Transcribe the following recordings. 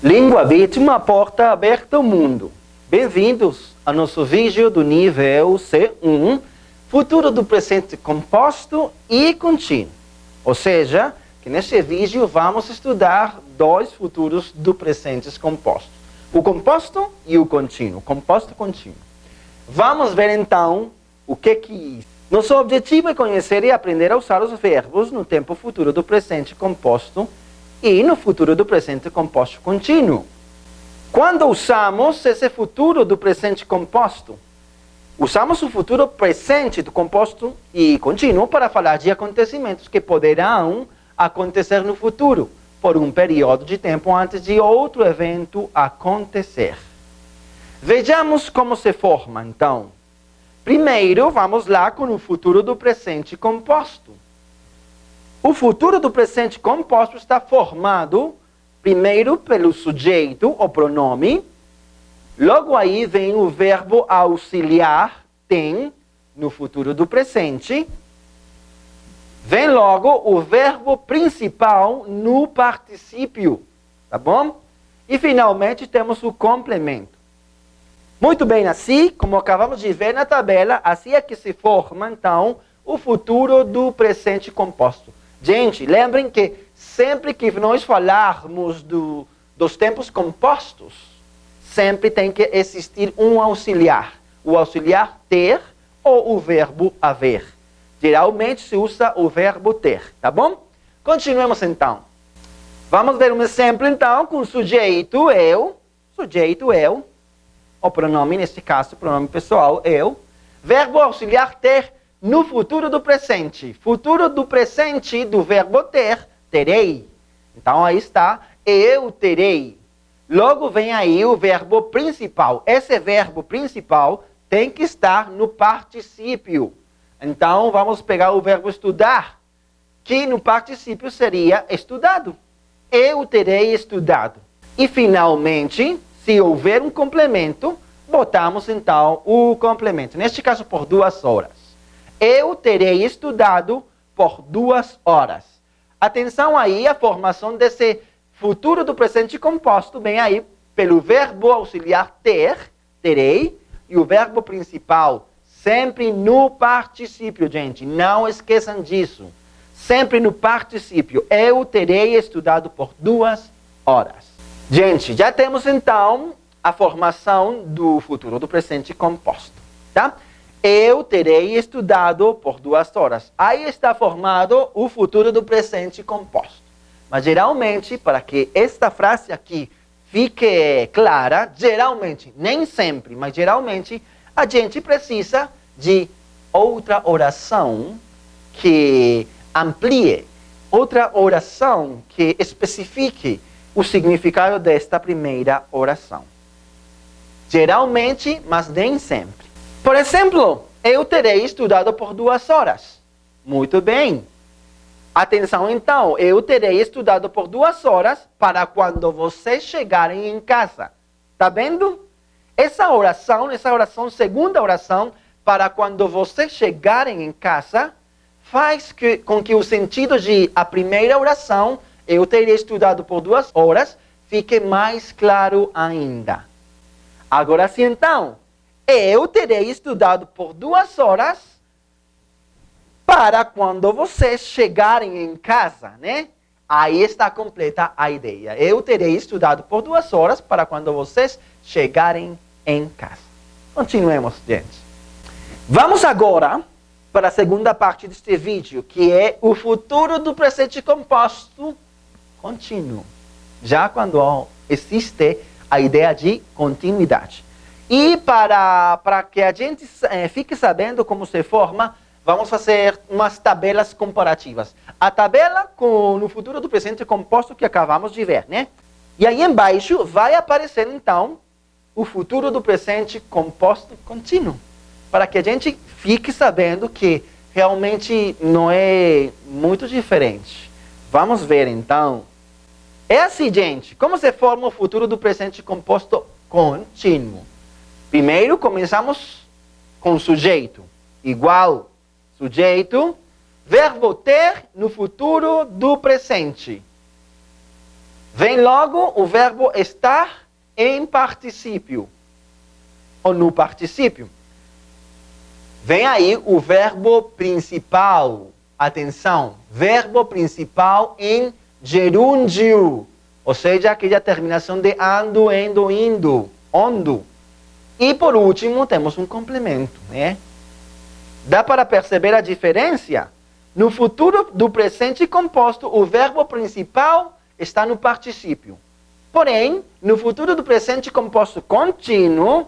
Língua Bit, uma porta aberta ao mundo. Bem-vindos ao nosso vídeo do nível C1, futuro do presente composto e contínuo. Ou seja, que neste vídeo vamos estudar dois futuros do presente composto. O composto e o contínuo. Composto e contínuo. Vamos ver então o que é isso. Nosso objetivo é conhecer e aprender a usar os verbos no tempo futuro do presente composto e no futuro do presente composto contínuo. Quando usamos esse futuro do presente composto, usamos o futuro presente do composto e contínuo para falar de acontecimentos que poderão acontecer no futuro, por um período de tempo antes de outro evento acontecer. Vejamos como se forma, então. Primeiro, vamos lá com o futuro do presente composto. O futuro do presente composto está formado, primeiro, pelo sujeito, o pronome. Logo aí vem o verbo auxiliar, tem, no futuro do presente. Vem logo o verbo principal no particípio, tá bom? E finalmente temos o complemento. Muito bem, assim, como acabamos de ver na tabela, assim é que se forma, então, o futuro do presente composto. Gente, lembrem que sempre que nós falarmos dos tempos compostos, sempre tem que existir um auxiliar. O auxiliar ter ou o verbo haver. Geralmente se usa o verbo ter, tá bom? Continuemos então. Vamos ver um exemplo então com sujeito eu. Sujeito eu. O pronome, neste caso, o pronome pessoal, eu. Verbo auxiliar ter no futuro do presente. Futuro do presente do verbo ter, terei. Então aí está, eu terei. Logo vem aí o verbo principal. Esse verbo principal tem que estar no particípio. Então vamos pegar o verbo estudar, que no particípio seria estudado. Eu terei estudado. E finalmente, se houver um complemento, botamos então o complemento. Neste caso, por 2 horas. Eu terei estudado por 2 horas. Atenção aí, a formação desse futuro do presente composto vem aí pelo verbo auxiliar ter, terei, e o verbo principal, sempre no particípio, gente. Não esqueçam disso. Sempre no particípio. Eu terei estudado por 2 horas. Gente, já temos então a formação do futuro do presente composto, tá? Eu terei estudado por 2 horas. Aí está formado o futuro do presente composto. Mas geralmente, para que esta frase aqui fique clara, geralmente, nem sempre, mas geralmente, a gente precisa de outra oração que amplie, outra oração que especifique o significado desta primeira oração. Geralmente, mas nem sempre. Por exemplo, eu terei estudado por 2 horas. Muito bem. Atenção então, eu terei estudado por 2 horas para quando vocês chegarem em casa. Tá vendo? Essa oração, segunda oração, para quando vocês chegarem em casa, faz com que o sentido de a primeira oração, eu terei estudado por 2 horas, fique mais claro ainda. Agora sim então, eu terei estudado por 2 horas para quando vocês chegarem em casa, né? Aí está completa a ideia. Eu terei estudado por 2 horas para quando vocês chegarem em casa. Continuemos, gente. Vamos agora para a segunda parte deste vídeo, que é o futuro do presente composto contínuo. Já quando existe a ideia de continuidade. E para que a gente fique sabendo como se forma, vamos fazer umas tabelas comparativas. A tabela no futuro do presente composto que acabamos de ver, né? E aí embaixo vai aparecer então o futuro do presente composto contínuo. Para que a gente fique sabendo que realmente não é muito diferente. Vamos ver então. É assim, gente, como se forma o futuro do presente composto contínuo. Primeiro, começamos com sujeito. Igual, sujeito, verbo ter no futuro do presente. Vem logo o verbo estar em particípio, ou no particípio. Vem aí o verbo principal. Atenção, verbo principal em gerúndio, ou seja, aquela terminação de ando, endo, indo, ondo. E por último, temos um complemento, né? Dá para perceber a diferença? No futuro do presente composto, o verbo principal está no particípio. Porém, no futuro do presente composto contínuo,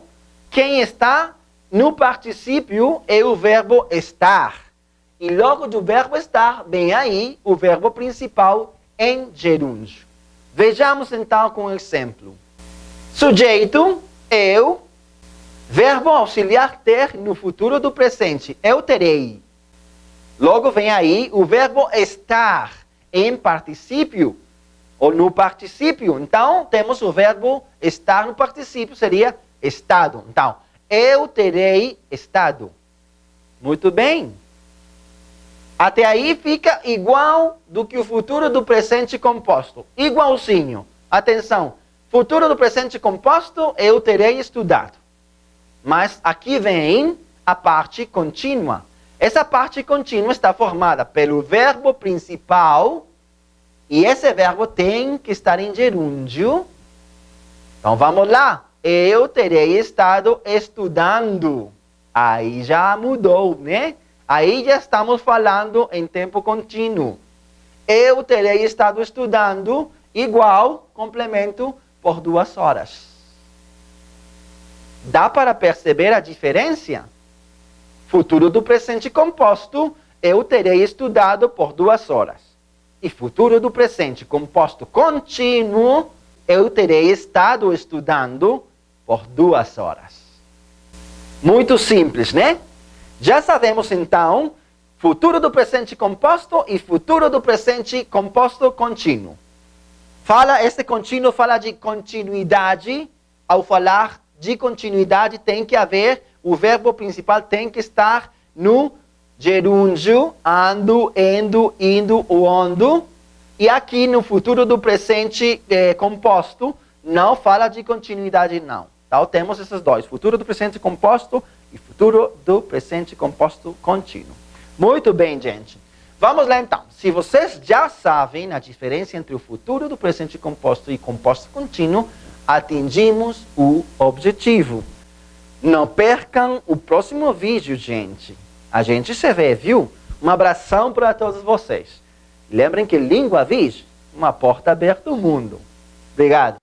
quem está no particípio é o verbo estar. E logo do verbo estar, vem aí o verbo principal em gerúndio. Vejamos então com um exemplo. Sujeito, eu. Verbo auxiliar ter no futuro do presente, eu terei. Logo vem aí o verbo estar em particípio, ou no particípio. Então, temos o verbo estar no particípio, seria estado. Então, eu terei estado. Muito bem. Até aí fica igual do que o futuro do presente composto. Igualzinho. Atenção, futuro do presente composto, eu terei estudado. Mas aqui vem a parte contínua. Essa parte contínua está formada pelo verbo principal e esse verbo tem que estar em gerúndio. Então vamos lá. Eu terei estado estudando. Aí já mudou, né? Aí já estamos falando em tempo contínuo. Eu terei estado estudando igual complemento por 2 horas. Dá para perceber a diferença? Futuro do presente composto, eu terei estudado por 2 horas. E futuro do presente composto contínuo, eu terei estado estudando por 2 horas. Muito simples, né? Já sabemos então, futuro do presente composto e futuro do presente composto contínuo. Esse contínuo fala de continuidade. Ao falar de continuidade, tem que haver, o verbo principal tem que estar no gerúndio, ando, endo, indo, ondo. E aqui no futuro do presente composto, não fala de continuidade não. Então temos esses dois, futuro do presente composto e futuro do presente composto contínuo. Muito bem, gente. Vamos lá então. Se vocês já sabem a diferença entre o futuro do presente composto e composto contínuo, atingimos o objetivo. Não percam o próximo vídeo, gente. A gente se vê, viu? Um abração para todos vocês. Lembrem que língua vive, uma porta aberta ao mundo. Obrigado.